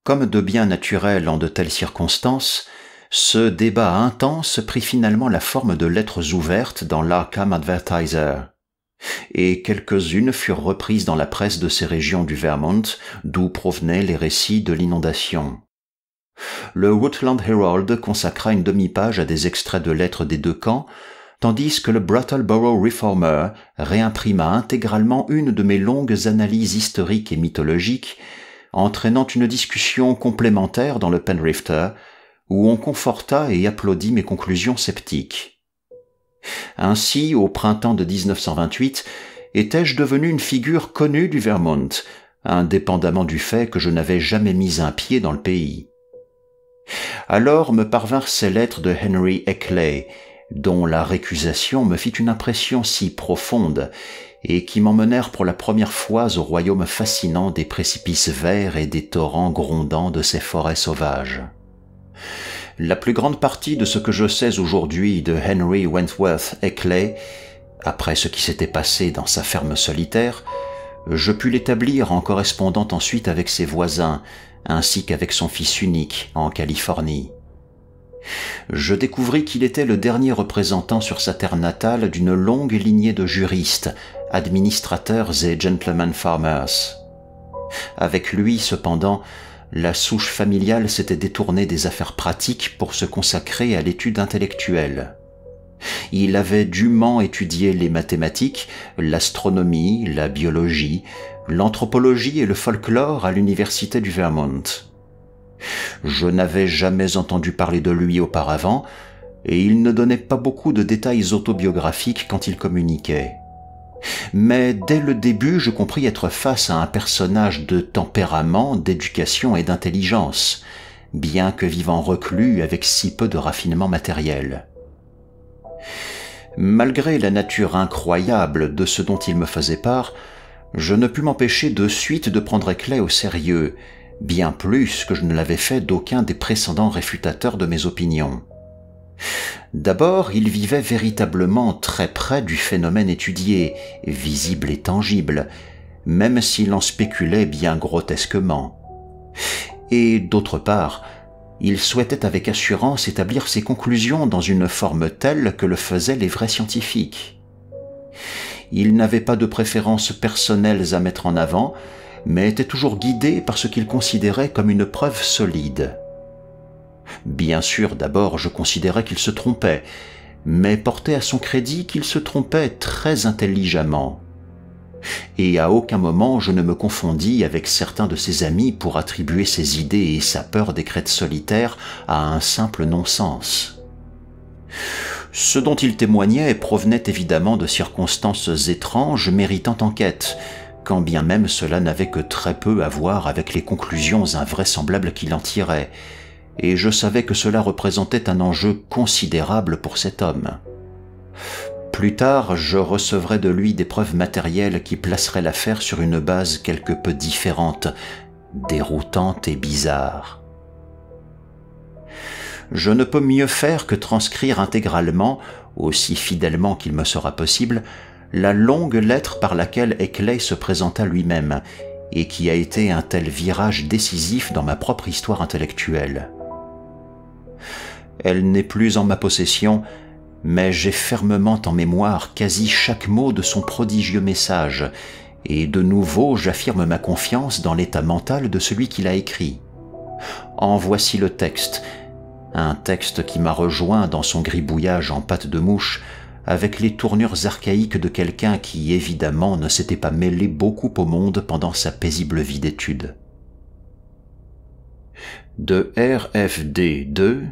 Comme de bien naturel en de telles circonstances, ce débat intense prit finalement la forme de lettres ouvertes dans l'Arkham Advertiser, et quelques-unes furent reprises dans la presse de ces régions du Vermont, d'où provenaient les récits de l'inondation. Le Woodland Herald consacra une demi-page à des extraits de lettres des deux camps, tandis que le Brattleboro Reformer réimprima intégralement une de mes longues analyses historiques et mythologiques, entraînant une discussion complémentaire dans le Penrifter, où on conforta et applaudit mes conclusions sceptiques. Ainsi, au printemps de 1928, étais-je devenu une figure connue du Vermont, indépendamment du fait que je n'avais jamais mis un pied dans le pays. Alors me parvinrent ces lettres de Henry Heckley, dont la récusation me fit une impression si profonde, et qui m'emmenèrent pour la première fois au royaume fascinant des précipices verts et des torrents grondants de ces forêts sauvages. La plus grande partie de ce que je sais aujourd'hui de Henry Wentworth Heckley, après ce qui s'était passé dans sa ferme solitaire, je pus l'établir en correspondant ensuite avec ses voisins, ainsi qu'avec son fils unique en Californie. Je découvris qu'il était le dernier représentant sur sa terre natale d'une longue lignée de juristes, administrateurs et gentlemen farmers. Avec lui, cependant, la souche familiale s'était détournée des affaires pratiques pour se consacrer à l'étude intellectuelle. Il avait dûment étudié les mathématiques, l'astronomie, la biologie, l'anthropologie et le folklore à l'université du Vermont. Je n'avais jamais entendu parler de lui auparavant, et il ne donnait pas beaucoup de détails autobiographiques quand il communiquait. Mais dès le début, je compris être face à un personnage de tempérament, d'éducation et d'intelligence, bien que vivant reclus avec si peu de raffinement matériel. Malgré la nature incroyable de ce dont il me faisait part, je ne pus m'empêcher de suite de prendre Heckley au sérieux, bien plus que je ne l'avais fait d'aucun des précédents réfutateurs de mes opinions. D'abord, il vivait véritablement très près du phénomène étudié, visible et tangible, même s'il en spéculait bien grotesquement. Et d'autre part, il souhaitait avec assurance établir ses conclusions dans une forme telle que le faisaient les vrais scientifiques. Il n'avait pas de préférences personnelles à mettre en avant, mais était toujours guidé par ce qu'il considérait comme une preuve solide. Bien sûr, d'abord, je considérais qu'il se trompait, mais portais à son crédit qu'il se trompait très intelligemment. Et à aucun moment je ne me confondis avec certains de ses amis pour attribuer ses idées et sa peur des crêtes solitaires à un simple non-sens. Ce dont il témoignait provenait évidemment de circonstances étranges méritant enquête, quand bien même cela n'avait que très peu à voir avec les conclusions invraisemblables qu'il en tirait, et je savais que cela représentait un enjeu considérable pour cet homme. Plus tard, je recevrai de lui des preuves matérielles qui placeraient l'affaire sur une base quelque peu différente, déroutante et bizarre. Je ne peux mieux faire que transcrire intégralement, aussi fidèlement qu'il me sera possible, la longue lettre par laquelle Heckley se présenta lui-même, et qui a été un tel virage décisif dans ma propre histoire intellectuelle. Elle n'est plus en ma possession, mais j'ai fermement en mémoire quasi chaque mot de son prodigieux message, et de nouveau j'affirme ma confiance dans l'état mental de celui qui l'a écrit. En voici le texte, un texte qui m'a rejoint dans son gribouillage en pâte de mouche, avec les tournures archaïques de quelqu'un qui, évidemment, ne s'était pas mêlé beaucoup au monde pendant sa paisible vie d'études. De RFD 2,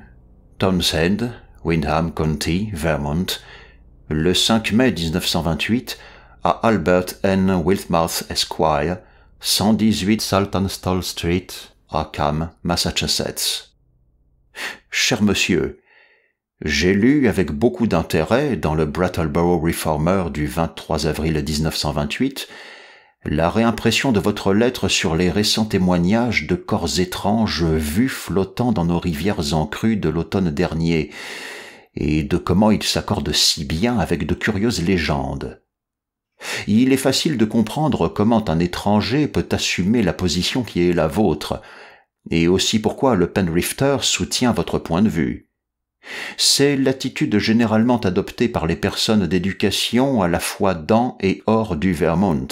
Townsend, Windham County, Vermont, le 5 mai 1928, à Albert N. Wilmouth Esquire, 118 Saltonstall Street, Arkham, Massachusetts. Cher monsieur, j'ai lu avec beaucoup d'intérêt dans le Brattleboro Reformer du 23 avril 1928 la réimpression de votre lettre sur les récents témoignages de corps étranges vus flottant dans nos rivières en crue de l'automne dernier, et de comment ils s'accordent si bien avec de curieuses légendes. Il est facile de comprendre comment un étranger peut assumer la position qui est la vôtre, et aussi pourquoi le Penrifter soutient votre point de vue. C'est l'attitude généralement adoptée par les personnes d'éducation à la fois dans et hors du Vermont,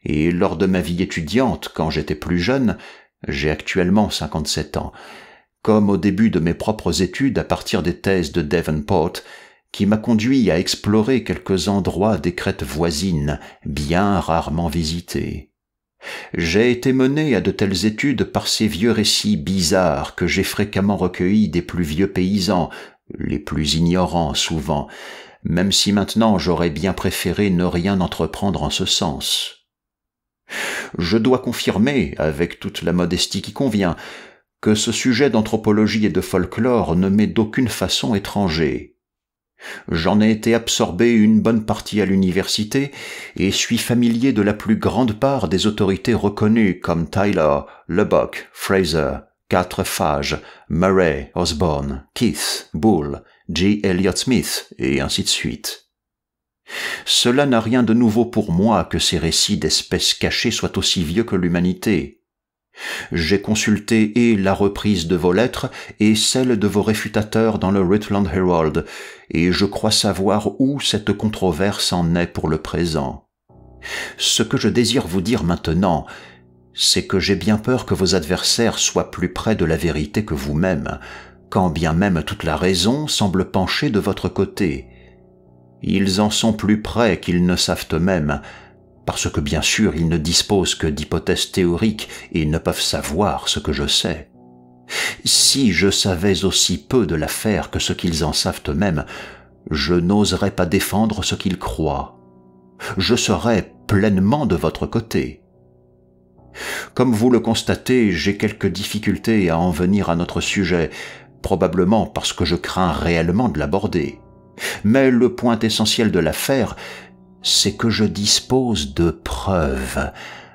et lors de ma vie étudiante, quand j'étais plus jeune, j'ai actuellement 57 ans, comme au début de mes propres études à partir des thèses de Davenport, qui m'a conduit à explorer quelques endroits des crêtes voisines, bien rarement visités. J'ai été mené à de telles études par ces vieux récits bizarres que j'ai fréquemment recueillis des plus vieux paysans, les plus ignorants souvent, même si maintenant j'aurais bien préféré ne rien entreprendre en ce sens. Je dois confirmer, avec toute la modestie qui convient, que ce sujet d'anthropologie et de folklore ne m'est d'aucune façon étranger. J'en ai été absorbé une bonne partie à l'université et suis familier de la plus grande part des autorités reconnues comme Tyler, Lubbock, Fraser, Quatrefages, Murray, Osborne, Keith, Bull, J. Elliott Smith, et ainsi de suite. Cela n'a rien de nouveau pour moi que ces récits d'espèces cachées soient aussi vieux que l'humanité. J'ai consulté et la reprise de vos lettres et celle de vos réfutateurs dans le Rutland Herald, et je crois savoir où cette controverse en est pour le présent. Ce que je désire vous dire maintenant, c'est que j'ai bien peur que vos adversaires soient plus près de la vérité que vous-même, quand bien même toute la raison semble pencher de votre côté. Ils en sont plus près qu'ils ne savent eux-mêmes, parce que bien sûr ils ne disposent que d'hypothèses théoriques et ne peuvent savoir ce que je sais. Si je savais aussi peu de l'affaire que ce qu'ils en savent eux-mêmes, je n'oserais pas défendre ce qu'ils croient. Je serais pleinement de votre côté. Comme vous le constatez, j'ai quelques difficultés à en venir à notre sujet, probablement parce que je crains réellement de l'aborder. Mais le point essentiel de l'affaire, c'est que je dispose de preuves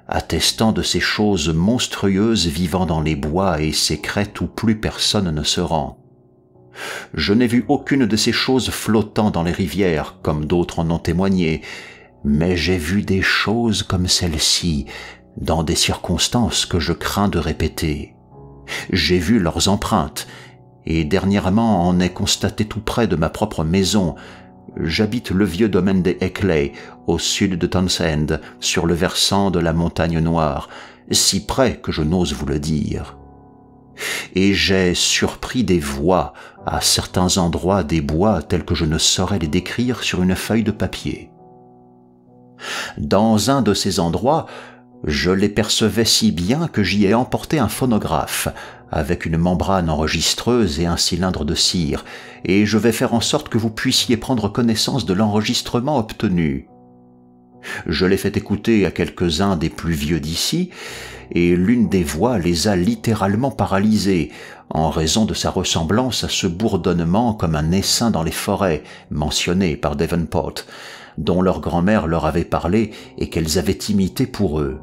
attestant de ces choses monstrueuses vivant dans les bois et ces crêtes où plus personne ne se rend. Je n'ai vu aucune de ces choses flottant dans les rivières, comme d'autres en ont témoigné, mais j'ai vu des choses comme celle-ci, dans des circonstances que je crains de répéter. J'ai vu leurs empreintes, et dernièrement en ai constaté tout près de ma propre maison. J'habite le vieux domaine des Heckley, au sud de Townsend, sur le versant de la montagne Noire, si près que je n'ose vous le dire. Et j'ai surpris des voix à certains endroits des bois tels que je ne saurais les décrire sur une feuille de papier. Dans un de ces endroits, je les percevais si bien que j'y ai emporté un phonographe, avec une membrane enregistreuse et un cylindre de cire, et je vais faire en sorte que vous puissiez prendre connaissance de l'enregistrement obtenu. Je l'ai fait écouter à quelques-uns des plus vieux d'ici, et l'une des voix les a littéralement paralysés, en raison de sa ressemblance à ce bourdonnement comme un essaim dans les forêts, mentionné par Davenport, dont leur grand-mère leur avait parlé et qu'elles avaient imité pour eux.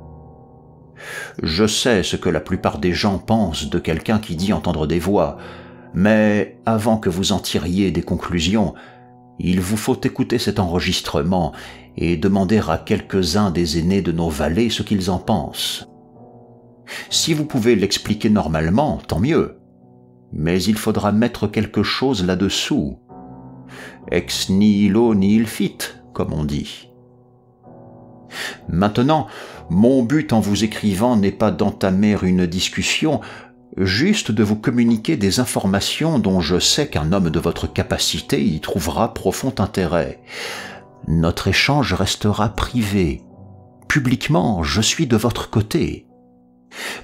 Je sais ce que la plupart des gens pensent de quelqu'un qui dit entendre des voix, mais avant que vous en tiriez des conclusions, il vous faut écouter cet enregistrement et demander à quelques-uns des aînés de nos vallées ce qu'ils en pensent. Si vous pouvez l'expliquer normalement, tant mieux, mais il faudra mettre quelque chose là-dessous. Ex nihilo nihil fit, comme on dit. Maintenant, mon but en vous écrivant n'est pas d'entamer une discussion, juste de vous communiquer des informations dont je sais qu'un homme de votre capacité y trouvera profond intérêt. Notre échange restera privé. Publiquement, je suis de votre côté.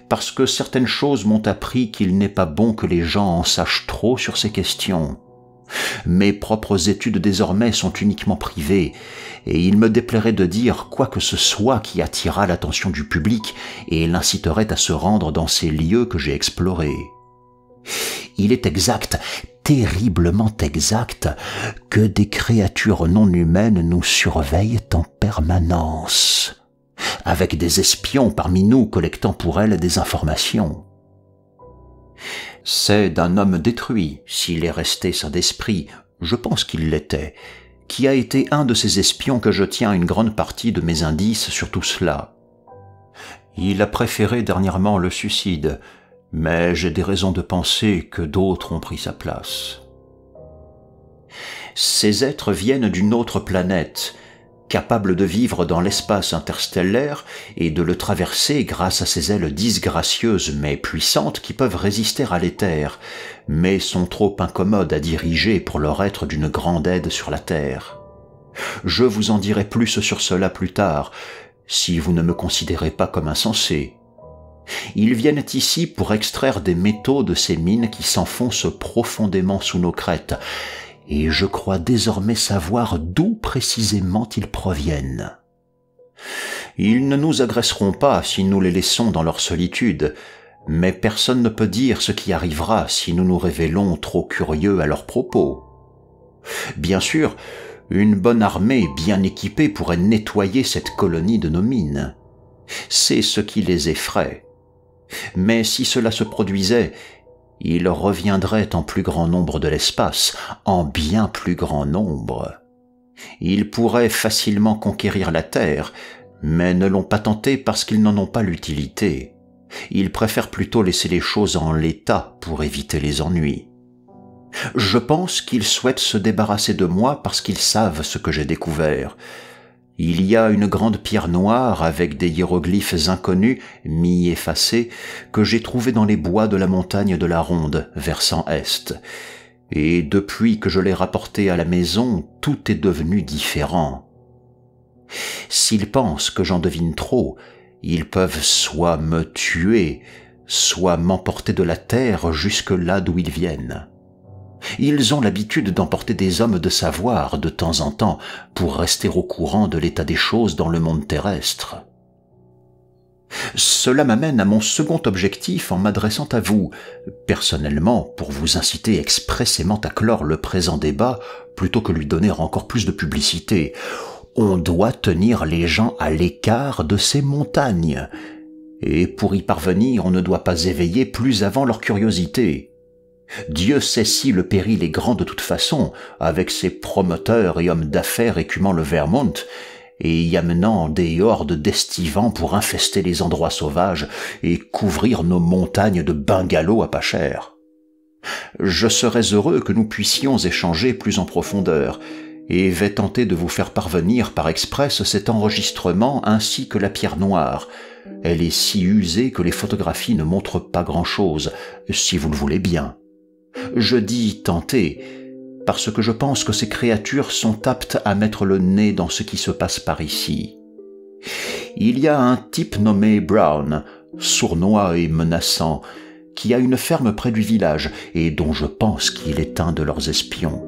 Parce que certaines choses m'ont appris qu'il n'est pas bon que les gens en sachent trop sur ces questions. Mes propres études désormais sont uniquement privées, et il me déplairait de dire quoi que ce soit qui attirât l'attention du public et l'inciterait à se rendre dans ces lieux que j'ai explorés. Il est exact, terriblement exact, que des créatures non humaines nous surveillent en permanence, avec des espions parmi nous collectant pour elles des informations. C'est d'un homme détruit, s'il est resté sain d'esprit, je pense qu'il l'était, qui a été un de ces espions que je tiens une grande partie de mes indices sur tout cela. Il a préféré dernièrement le suicide, mais j'ai des raisons de penser que d'autres ont pris sa place. Ces êtres viennent d'une autre planète, capables de vivre dans l'espace interstellaire et de le traverser grâce à ces ailes disgracieuses mais puissantes qui peuvent résister à l'éther, mais sont trop incommodes à diriger pour leur être d'une grande aide sur la Terre. Je vous en dirai plus sur cela plus tard, si vous ne me considérez pas comme insensé. Ils viennent ici pour extraire des métaux de ces mines qui s'enfoncent profondément sous nos crêtes, et je crois désormais savoir d'où précisément ils proviennent. Ils ne nous agresseront pas si nous les laissons dans leur solitude, mais personne ne peut dire ce qui arrivera si nous nous révélons trop curieux à leurs propos. Bien sûr, une bonne armée bien équipée pourrait nettoyer cette colonie de nos mines. C'est ce qui les effraie. Mais si cela se produisait, ils reviendraient en plus grand nombre de l'espace, en bien plus grand nombre. Ils pourraient facilement conquérir la Terre, mais ne l'ont pas tenté parce qu'ils n'en ont pas l'utilité. Ils préfèrent plutôt laisser les choses en l'état pour éviter les ennuis. Je pense qu'ils souhaitent se débarrasser de moi parce qu'ils savent ce que j'ai découvert. Il y a une grande pierre noire avec des hiéroglyphes inconnus, mi-effacés, que j'ai trouvée dans les bois de la montagne de la Ronde, versant est. Et depuis que je l'ai rapportée à la maison, tout est devenu différent. S'ils pensent que j'en devine trop, ils peuvent soit me tuer, soit m'emporter de la terre jusque là d'où ils viennent. Ils ont l'habitude d'emporter des hommes de savoir de temps en temps pour rester au courant de l'état des choses dans le monde terrestre. Cela m'amène à mon second objectif en m'adressant à vous, personnellement pour vous inciter expressément à clore le présent débat plutôt que lui donner encore plus de publicité. On doit tenir les gens à l'écart de ces montagnes, et pour y parvenir on ne doit pas éveiller plus avant leur curiosité. Dieu sait si le péril est grand de toute façon, avec ses promoteurs et hommes d'affaires écumant le Vermont, et y amenant des hordes d'estivants pour infester les endroits sauvages et couvrir nos montagnes de bungalows à pas cher. Je serais heureux que nous puissions échanger plus en profondeur, et vais tenter de vous faire parvenir par express cet enregistrement ainsi que la pierre noire. Elle est si usée que les photographies ne montrent pas grand-chose, si vous le voulez bien. Je dis tenter, parce que je pense que ces créatures sont aptes à mettre le nez dans ce qui se passe par ici. Il y a un type nommé Brown, sournois et menaçant, qui a une ferme près du village et dont je pense qu'il est un de leurs espions.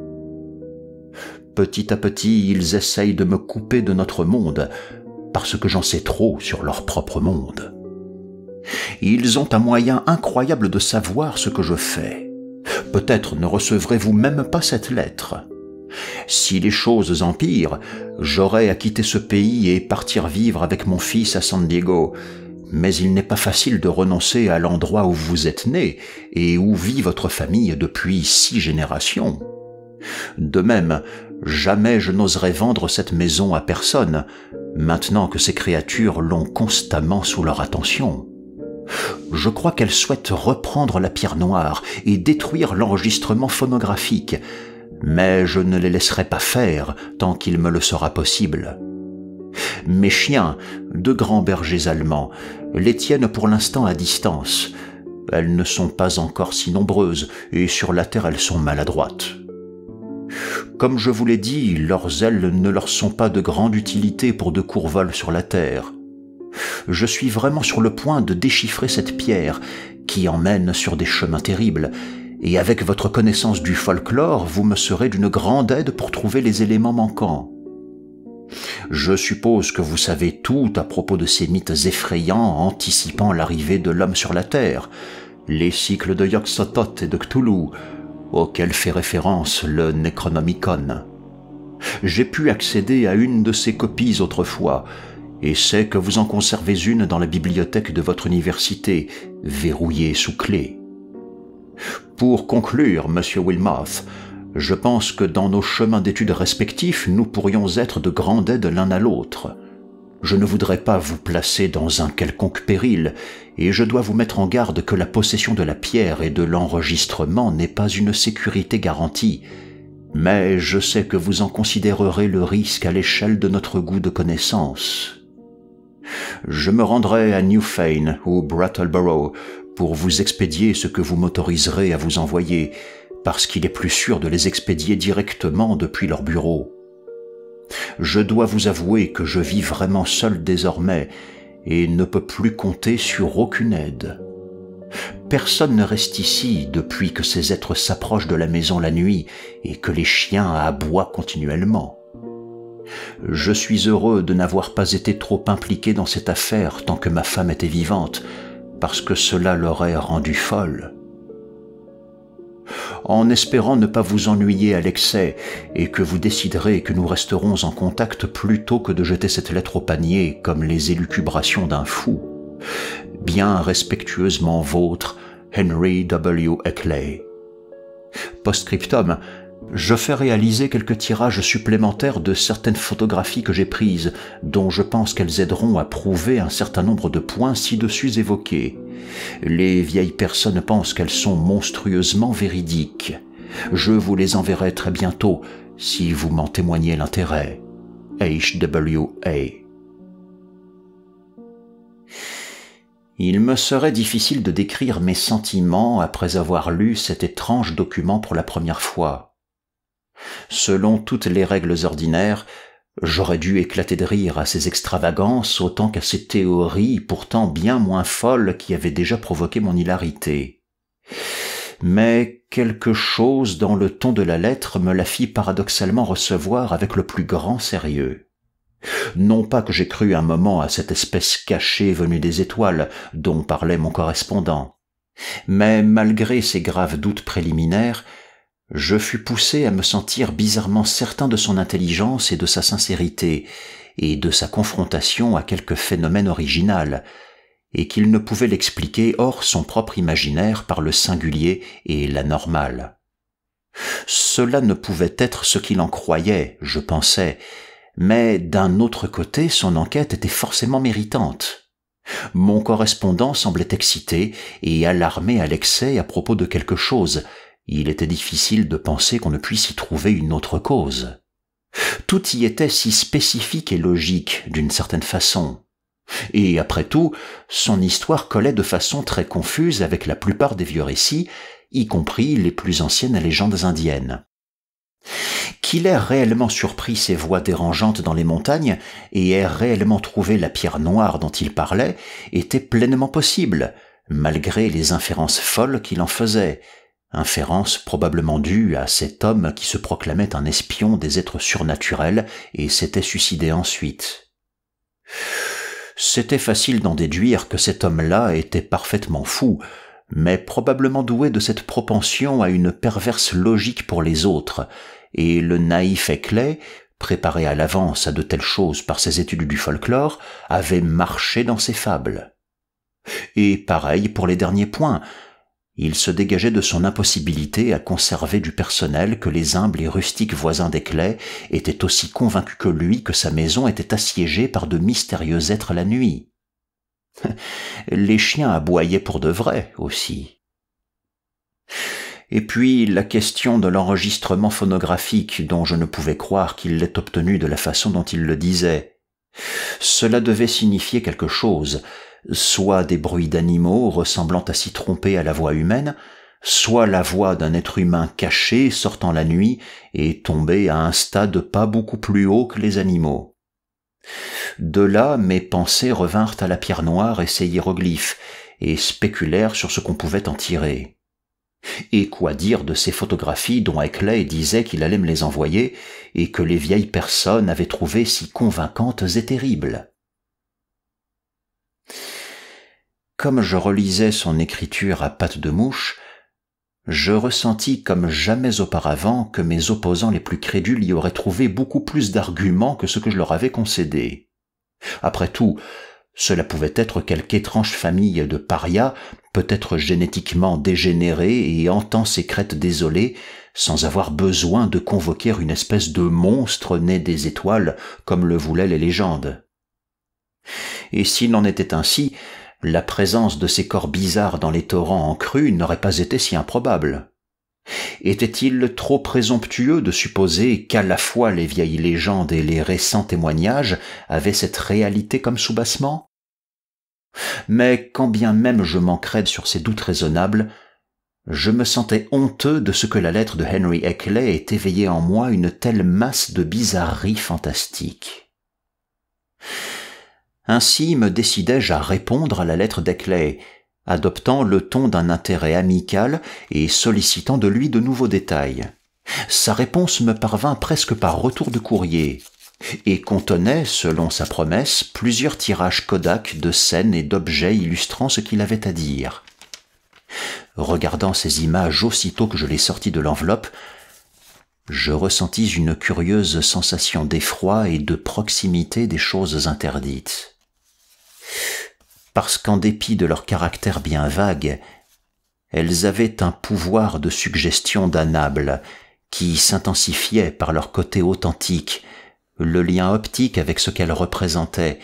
Petit à petit, ils essayent de me couper de notre monde, parce que j'en sais trop sur leur propre monde. Ils ont un moyen incroyable de savoir ce que je fais. Peut-être ne recevrez-vous même pas cette lettre. Si les choses empirent, j'aurai à quitter ce pays et partir vivre avec mon fils à San Diego. Mais il n'est pas facile de renoncer à l'endroit où vous êtes né et où vit votre famille depuis 6 générations. De même, jamais je n'oserais vendre cette maison à personne, maintenant que ces créatures l'ont constamment sous leur attention. Je crois qu'elles souhaitent reprendre la pierre noire et détruire l'enregistrement phonographique, mais je ne les laisserai pas faire tant qu'il me le sera possible. Mes chiens, 2 grands bergers allemands, les tiennent pour l'instant à distance. Elles ne sont pas encore si nombreuses et sur la terre elles sont maladroites. Comme je vous l'ai dit, leurs ailes ne leur sont pas de grande utilité pour de courts vols sur la terre. Je suis vraiment sur le point de déchiffrer cette pierre qui emmène sur des chemins terribles, et avec votre connaissance du folklore, vous me serez d'une grande aide pour trouver les éléments manquants. Je suppose que vous savez tout à propos de ces mythes effrayants anticipant l'arrivée de l'homme sur la terre, les cycles de Yog-Sothoth et de Cthulhu, auxquels fait référence le Necronomicon. J'ai pu accéder à une de ces copies autrefois, et sais que vous en conservez une dans la bibliothèque de votre université, verrouillée sous clé. Pour conclure, Monsieur Wilmoth, je pense que dans nos chemins d'études respectifs, nous pourrions être de grande aide l'un à l'autre. Je ne voudrais pas vous placer dans un quelconque péril, et je dois vous mettre en garde que la possession de la pierre et de l'enregistrement n'est pas une sécurité garantie, mais je sais que vous en considérerez le risque à l'échelle de notre goût de connaissance. Je me rendrai à Newfane ou Brattleboro pour vous expédier ce que vous m'autoriserez à vous envoyer, parce qu'il est plus sûr de les expédier directement depuis leur bureau. Je dois vous avouer que je vis vraiment seul désormais et ne peux plus compter sur aucune aide. Personne ne reste ici depuis que ces êtres s'approchent de la maison la nuit et que les chiens aboient continuellement. Je suis heureux de n'avoir pas été trop impliqué dans cette affaire tant que ma femme était vivante, parce que cela l'aurait rendue folle. En espérant ne pas vous ennuyer à l'excès et que vous déciderez que nous resterons en contact plutôt que de jeter cette lettre au panier comme les élucubrations d'un fou. Bien respectueusement vôtre, Henry W. Eckley. Post-scriptum, je fais réaliser quelques tirages supplémentaires de certaines photographies que j'ai prises, dont je pense qu'elles aideront à prouver un certain nombre de points ci-dessus évoqués. Les vieilles personnes pensent qu'elles sont monstrueusement véridiques. Je vous les enverrai très bientôt, si vous m'en témoignez l'intérêt. H.W.A. Il me serait difficile de décrire mes sentiments après avoir lu cet étrange document pour la première fois. Selon toutes les règles ordinaires, j'aurais dû éclater de rire à ces extravagances autant qu'à ces théories pourtant bien moins folles qui avaient déjà provoqué mon hilarité. Mais quelque chose dans le ton de la lettre me la fit paradoxalement recevoir avec le plus grand sérieux. Non pas que j'ai cru un moment à cette espèce cachée venue des étoiles dont parlait mon correspondant, mais malgré ces graves doutes préliminaires, je fus poussé à me sentir bizarrement certain de son intelligence et de sa sincérité, et de sa confrontation à quelque phénomène original, et qu'il ne pouvait l'expliquer hors son propre imaginaire par le singulier et l'anormal. Cela ne pouvait être ce qu'il en croyait, je pensais, mais d'un autre côté, son enquête était forcément méritante. Mon correspondant semblait excité et alarmé à l'excès à propos de quelque chose. Il était difficile de penser qu'on ne puisse y trouver une autre cause. Tout y était si spécifique et logique, d'une certaine façon. Et après tout, son histoire collait de façon très confuse avec la plupart des vieux récits, y compris les plus anciennes légendes indiennes. Qu'il ait réellement surpris ces voix dérangeantes dans les montagnes et ait réellement trouvé la pierre noire dont il parlait était pleinement possible, malgré les inférences folles qu'il en faisait, inférences probablement dues à cet homme qui se proclamait un espion des êtres surnaturels et s'était suicidé ensuite. C'était facile d'en déduire que cet homme-là était parfaitement fou, mais probablement doué de cette propension à une perverse logique pour les autres, et le naïf Eckley, préparé à l'avance à de telles choses par ses études du folklore, avait marché dans ses fables. Et pareil pour les derniers points, il se dégageait de son impossibilité à conserver du personnel que les humbles et rustiques voisins d'Eckley étaient aussi convaincus que lui que sa maison était assiégée par de mystérieux êtres la nuit. Les chiens aboyaient pour de vrai aussi. Et puis la question de l'enregistrement phonographique dont je ne pouvais croire qu'il l'ait obtenu de la façon dont il le disait. Cela devait signifier quelque chose, soit des bruits d'animaux ressemblant à s'y tromper à la voix humaine, soit la voix d'un être humain caché sortant la nuit et tombé à un stade pas beaucoup plus haut que les animaux. De là, mes pensées revinrent à la pierre noire et ses hiéroglyphes, et spéculèrent sur ce qu'on pouvait en tirer. Et quoi dire de ces photographies dont Eckley disait qu'il allait me les envoyer et que les vieilles personnes avaient trouvées si convaincantes et terribles? Comme je relisais son écriture à pattes de mouche, je ressentis comme jamais auparavant que mes opposants les plus crédules y auraient trouvé beaucoup plus d'arguments que ce que je leur avais concédé. Après tout, cela pouvait être quelque étrange famille de parias, peut-être génétiquement dégénérée et hantant ses crêtes désolées, sans avoir besoin de convoquer une espèce de monstre né des étoiles, comme le voulaient les légendes. Et s'il en était ainsi, la présence de ces corps bizarres dans les torrents en crue n'aurait pas été si improbable. Était-il trop présomptueux de supposer qu'à la fois les vieilles légendes et les récents témoignages avaient cette réalité comme soubassement? Mais quand bien même je manquerais sur ces doutes raisonnables, je me sentais honteux de ce que la lettre de Henry Heckley ait éveillé en moi une telle masse de bizarreries fantastiques. Ainsi me décidai-je à répondre à la lettre d'Heckley, adoptant le ton d'un intérêt amical et sollicitant de lui de nouveaux détails. Sa réponse me parvint presque par retour de courrier, et contenait, selon sa promesse, plusieurs tirages Kodak de scènes et d'objets illustrant ce qu'il avait à dire. Regardant ces images aussitôt que je les sortis de l'enveloppe, je ressentis une curieuse sensation d'effroi et de proximité des choses interdites. Parce qu'en dépit de leur caractère bien vague, elles avaient un pouvoir de suggestion damnable qui s'intensifiait par leur côté authentique, le lien optique avec ce qu'elles représentaient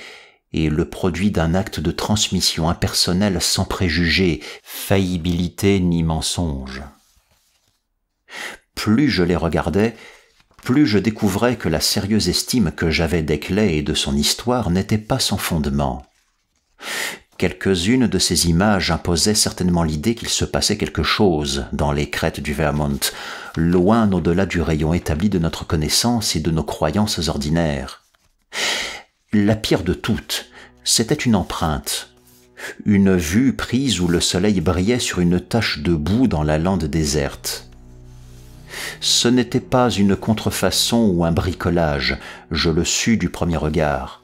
et le produit d'un acte de transmission impersonnelle sans préjugés, faillibilité ni mensonge. Plus je les regardais, plus je découvrais que la sérieuse estime que j'avais d'Heckley et de son histoire n'était pas sans fondement. Quelques-unes de ces images imposaient certainement l'idée qu'il se passait quelque chose dans les crêtes du Vermont, loin au-delà du rayon établi de notre connaissance et de nos croyances ordinaires. La pire de toutes, c'était une empreinte, une vue prise où le soleil brillait sur une tache de boue dans la lande déserte. Ce n'était pas une contrefaçon ou un bricolage, je le sus du premier regard,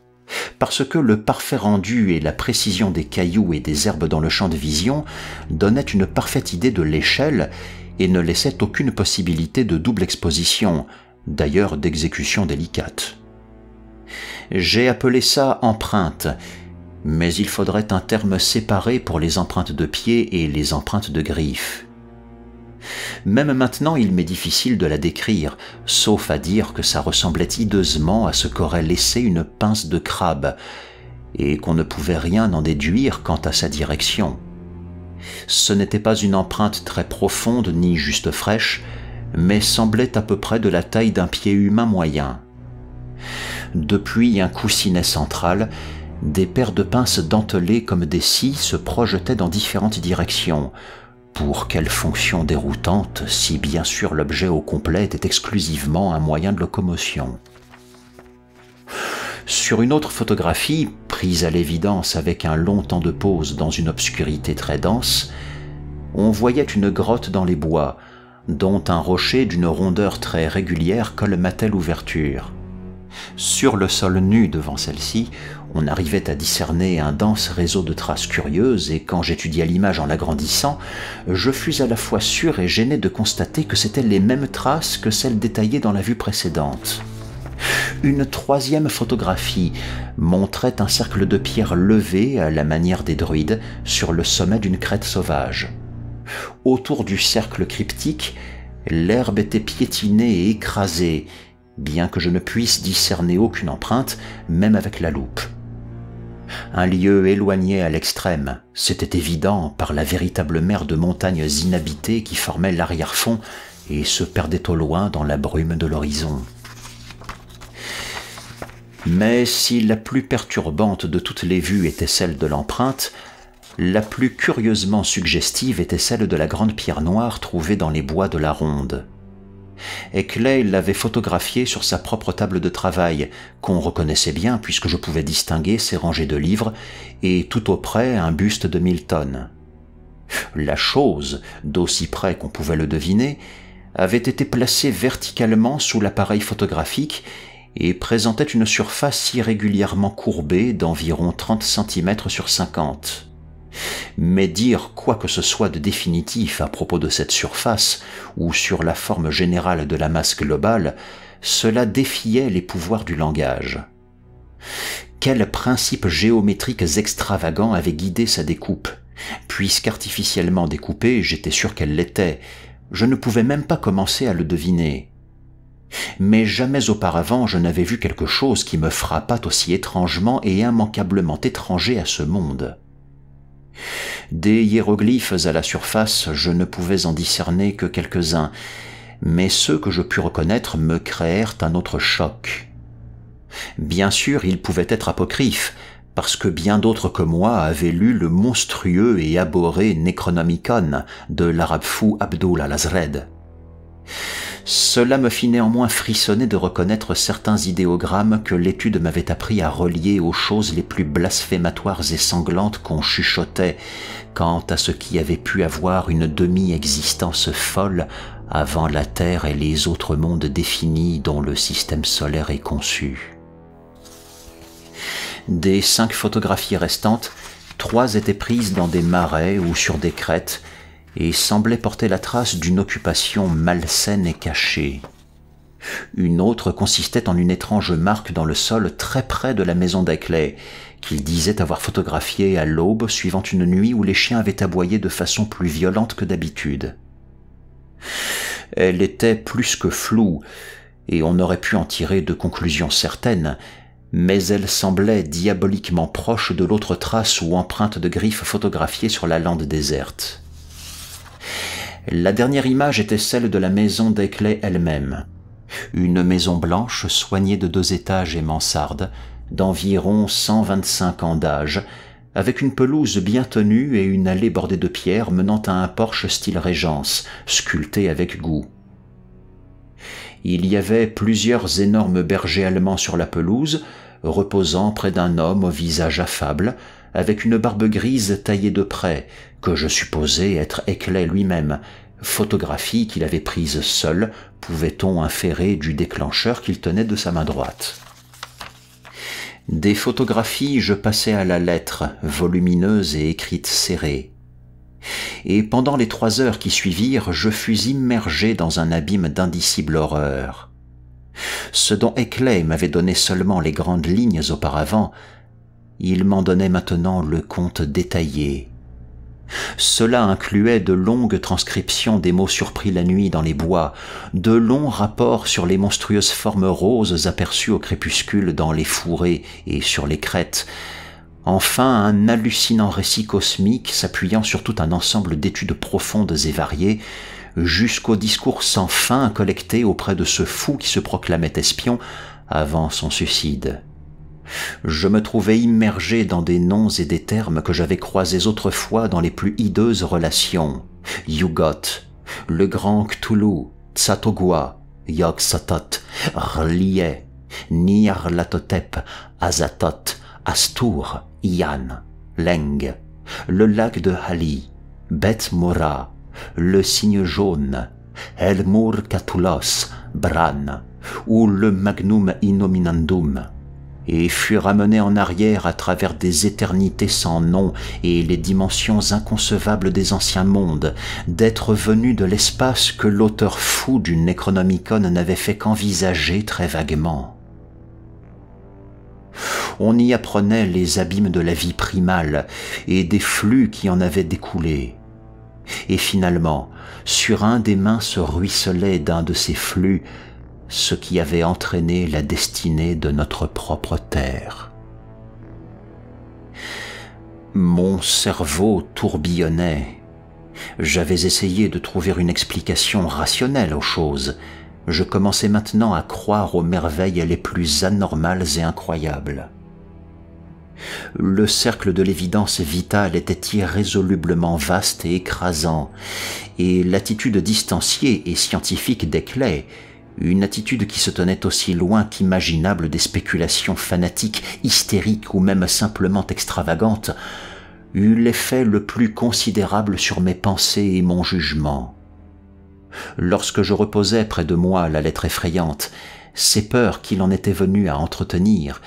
parce que le parfait rendu et la précision des cailloux et des herbes dans le champ de vision donnaient une parfaite idée de l'échelle et ne laissaient aucune possibilité de double exposition, d'ailleurs d'exécution délicate. J'ai appelé ça empreinte, mais il faudrait un terme séparé pour les empreintes de pieds et les empreintes de griffes. Même maintenant, il m'est difficile de la décrire, sauf à dire que ça ressemblait hideusement à ce qu'aurait laissé une pince de crabe, et qu'on ne pouvait rien en déduire quant à sa direction. Ce n'était pas une empreinte très profonde ni juste fraîche, mais semblait à peu près de la taille d'un pied humain moyen. Depuis un coussinet central, des paires de pinces dentelées comme des scies se projetaient dans différentes directions. Pour quelle fonction déroutante, si bien sûr l'objet au complet était exclusivement un moyen de locomotion. Sur une autre photographie, prise à l'évidence avec un long temps de pause dans une obscurité très dense, on voyait une grotte dans les bois, dont un rocher d'une rondeur très régulière colmatait l'ouverture. Sur le sol nu devant celle-ci, on arrivait à discerner un dense réseau de traces curieuses et quand j'étudiais l'image en l'agrandissant, je fus à la fois sûr et gêné de constater que c'étaient les mêmes traces que celles détaillées dans la vue précédente. Une troisième photographie montrait un cercle de pierre levé à la manière des druides sur le sommet d'une crête sauvage. Autour du cercle cryptique, l'herbe était piétinée et écrasée, bien que je ne puisse discerner aucune empreinte, même avec la loupe. Un lieu éloigné à l'extrême, c'était évident par la véritable mer de montagnes inhabitées qui formait l'arrière-fond et se perdait au loin dans la brume de l'horizon. Mais si la plus perturbante de toutes les vues était celle de l'empreinte, la plus curieusement suggestive était celle de la grande pierre noire trouvée dans les bois de la ronde. Heckley l'avait photographiée sur sa propre table de travail, qu'on reconnaissait bien puisque je pouvais distinguer ses rangées de livres et tout auprès un buste de Milton. La chose, d'aussi près qu'on pouvait le deviner, avait été placée verticalement sous l'appareil photographique et présentait une surface irrégulièrement courbée d'environ 30 cm sur 50. Mais dire quoi que ce soit de définitif à propos de cette surface ou sur la forme générale de la masse globale, cela défiait les pouvoirs du langage. Quels principes géométriques extravagants avaient guidé sa découpe? Puisqu'artificiellement découpée, j'étais sûr qu'elle l'était. Je ne pouvais même pas commencer à le deviner. Mais jamais auparavant je n'avais vu quelque chose qui me frappât aussi étrangement et immanquablement étranger à ce monde. Des hiéroglyphes à la surface, je ne pouvais en discerner que quelques-uns, mais ceux que je pus reconnaître me créèrent un autre choc. Bien sûr, ils pouvaient être apocryphes, parce que bien d'autres que moi avaient lu le monstrueux et abhorré Necronomicon de l'arabe fou Abdul al-Azred. Cela me fit néanmoins frissonner de reconnaître certains idéogrammes que l'étude m'avait appris à relier aux choses les plus blasphématoires et sanglantes qu'on chuchotait quant à ce qui avait pu avoir une demi-existence folle avant la Terre et les autres mondes définis dont le système solaire est conçu. Des 5 photographies restantes, 3 étaient prises dans des marais ou sur des crêtes et semblaient porter la trace d'une occupation malsaine et cachée. Une autre consistait en une étrange marque dans le sol très près de la maison d'Eckley, qu'il disait avoir photographiée à l'aube suivant une nuit où les chiens avaient aboyé de façon plus violente que d'habitude. Elle était plus que floue, et on aurait pu en tirer de conclusions certaines, mais elle semblait diaboliquement proche de l'autre trace ou empreinte de griffes photographiée sur la lande déserte. La dernière image était celle de la maison d'Eckley elle-même. Une maison blanche soignée de 2 étages et mansarde, d'environ 125 ans d'âge, avec une pelouse bien tenue et une allée bordée de pierres menant à un porche style Régence, sculpté avec goût. Il y avait plusieurs énormes bergers allemands sur la pelouse, reposant près d'un homme au visage affable, avec une barbe grise taillée de près, que je supposais être Eckley lui-même, photographie qu'il avait prise seul, pouvait-on inférer du déclencheur qu'il tenait de sa main droite. Des photographies je passais à la lettre, volumineuses et écrites serrées. Et pendant les 3 heures qui suivirent, je fus immergé dans un abîme d'indicible horreur. Ce dont Eckley m'avait donné seulement les grandes lignes auparavant, il m'en donnait maintenant le compte détaillé. Cela incluait de longues transcriptions des mots surpris la nuit dans les bois, de longs rapports sur les monstrueuses formes roses aperçues au crépuscule dans les fourrés et sur les crêtes, enfin un hallucinant récit cosmique s'appuyant sur tout un ensemble d'études profondes et variées, jusqu'au discours sans fin collecté auprès de ce fou qui se proclamait espion avant son suicide. Je me trouvais immergé dans des noms et des termes que j'avais croisés autrefois dans les plus hideuses relations. Yugot, le grand Cthulhu, Tsatogwa, Yog-Sothoth, R'lyeh, Nyarlathotep, Azathoth, Astur, Ian, Leng, le lac de Hali, Beth Mora, le cygne jaune, Elmur Catulos, Bran, ou le Magnum Innominandum, et fut ramené en arrière à travers des éternités sans nom et les dimensions inconcevables des anciens mondes, d'êtres venus de l'espace que l'auteur fou du Necronomicon n'avait fait qu'envisager très vaguement. On y apprenait les abîmes de la vie primale et des flux qui en avaient découlé. Et finalement, sur un des minces ruisselets d'un de ces flux, ce qui avait entraîné la destinée de notre propre terre. Mon cerveau tourbillonnait. J'avais essayé de trouver une explication rationnelle aux choses. Je commençais maintenant à croire aux merveilles les plus anormales et incroyables. Le cercle de l'évidence vitale était irrésolublement vaste et écrasant, et l'attitude distanciée et scientifique d'Eckley, une attitude qui se tenait aussi loin qu'imaginable des spéculations fanatiques, hystériques ou même simplement extravagantes, eut l'effet le plus considérable sur mes pensées et mon jugement. Lorsque je reposais près de moi la lettre effrayante, ces peurs qu'il en était venu à entretenir,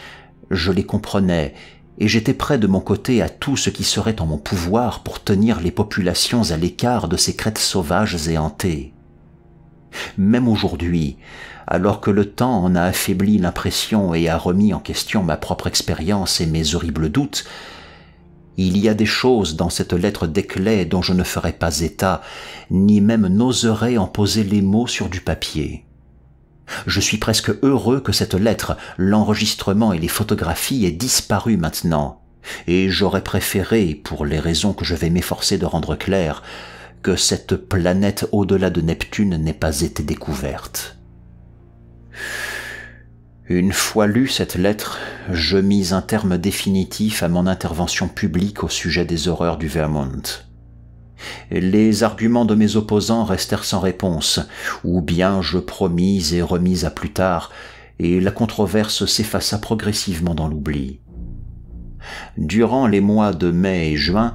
je les comprenais, et j'étais prêt de mon côté à tout ce qui serait en mon pouvoir pour tenir les populations à l'écart de ces crêtes sauvages et hantées. Même aujourd'hui, alors que le temps en a affaibli l'impression et a remis en question ma propre expérience et mes horribles doutes, il y a des choses dans cette lettre d'Eckley dont je ne ferai pas état, ni même n'oserai en poser les mots sur du papier. Je suis presque heureux que cette lettre, l'enregistrement et les photographies aient disparu maintenant, et j'aurais préféré, pour les raisons que je vais m'efforcer de rendre claires, que cette planète au-delà de Neptune n'ait pas été découverte. Une fois lue cette lettre, je mis un terme définitif à mon intervention publique au sujet des horreurs du Vermont. Les arguments de mes opposants restèrent sans réponse, ou bien je promis et remis à plus tard, et la controverse s'effaça progressivement dans l'oubli. Durant les mois de mai et juin,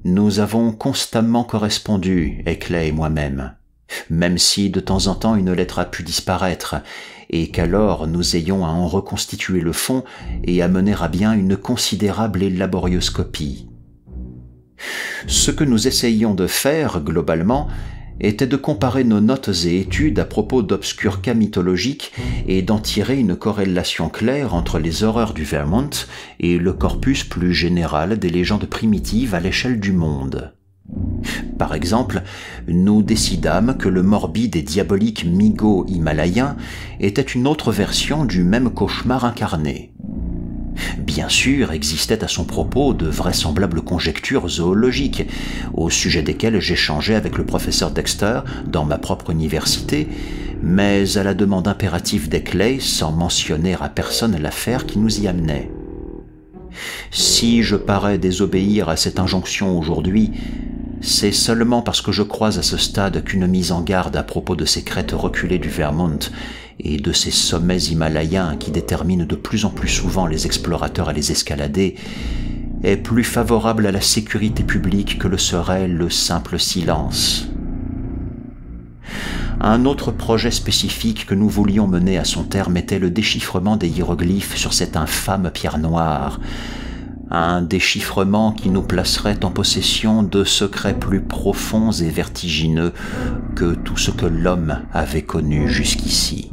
nous avons constamment correspondu, Heckley et moi-même, même si de temps en temps une lettre a pu disparaître, et qu'alors nous ayons à en reconstituer le fond et à mener à bien une considérable et laborieuse copie. Ce que nous essayions de faire, globalement, était de comparer nos notes et études à propos d'obscurs cas mythologiques et d'en tirer une corrélation claire entre les horreurs du Vermont et le corpus plus général des légendes primitives à l'échelle du monde. Par exemple, nous décidâmes que le morbide et diabolique Migo himalayen était une autre version du même cauchemar incarné. Bien sûr, existaient à son propos de vraisemblables conjectures zoologiques, au sujet desquelles j'échangeais avec le professeur Dexter dans ma propre université, mais à la demande impérative d'Heckley, sans mentionner à personne l'affaire qui nous y amenait. Si je parais désobéir à cette injonction aujourd'hui, c'est seulement parce que je crois à ce stade qu'une mise en garde à propos de ces crêtes reculées du Vermont et de ces sommets himalayens qui déterminent de plus en plus souvent les explorateurs à les escalader est plus favorable à la sécurité publique que le serait le simple silence. Un autre projet spécifique que nous voulions mener à son terme était le déchiffrement des hiéroglyphes sur cette infâme pierre noire, un déchiffrement qui nous placerait en possession de secrets plus profonds et vertigineux que tout ce que l'homme avait connu jusqu'ici.